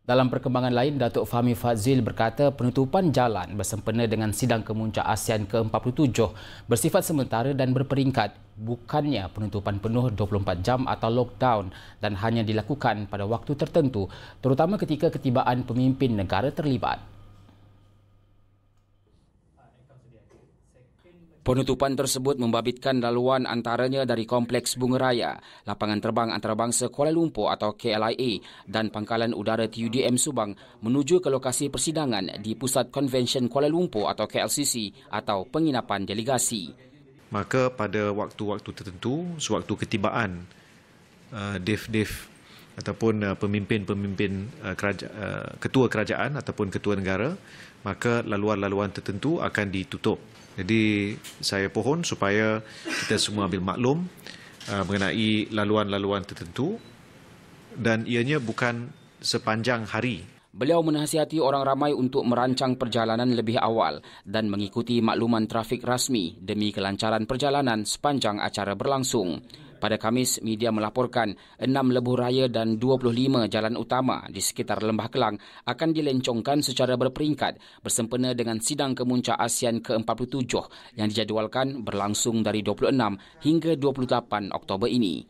Dalam perkembangan lain, Datuk Fahmi Fadzil berkata penutupan jalan bersempena dengan sidang kemuncak ASEAN ke-47 bersifat sementara dan berperingkat, bukannya penutupan penuh 24 jam atau lockdown dan hanya dilakukan pada waktu tertentu, terutama ketika ketibaan pemimpin negara terlibat. Penutupan tersebut membabitkan laluan antaranya dari Kompleks Bunga Raya, Lapangan Terbang Antarabangsa Kuala Lumpur atau KLIA dan Pangkalan Udara TUDM Subang menuju ke lokasi persidangan di Pusat Konvensyen Kuala Lumpur atau KLCC atau penginapan delegasi. Maka pada waktu-waktu tertentu, sewaktu ketibaan DEF ataupun pemimpin-pemimpin ketua kerajaan ataupun ketua negara, maka laluan-laluan tertentu akan ditutup. Jadi saya pohon supaya kita semua ambil maklum mengenai laluan-laluan tertentu dan ianya bukan sepanjang hari. Beliau menasihati orang ramai untuk merancang perjalanan lebih awal dan mengikuti makluman trafik rasmi demi kelancaran perjalanan sepanjang acara berlangsung. Pada Khamis, media melaporkan 6 lebuh raya dan 25 jalan utama di sekitar Lembah Kelang akan dilencongkan secara berperingkat bersempena dengan sidang kemuncak ASEAN ke-47 yang dijadualkan berlangsung dari 26 hingga 28 Oktober ini.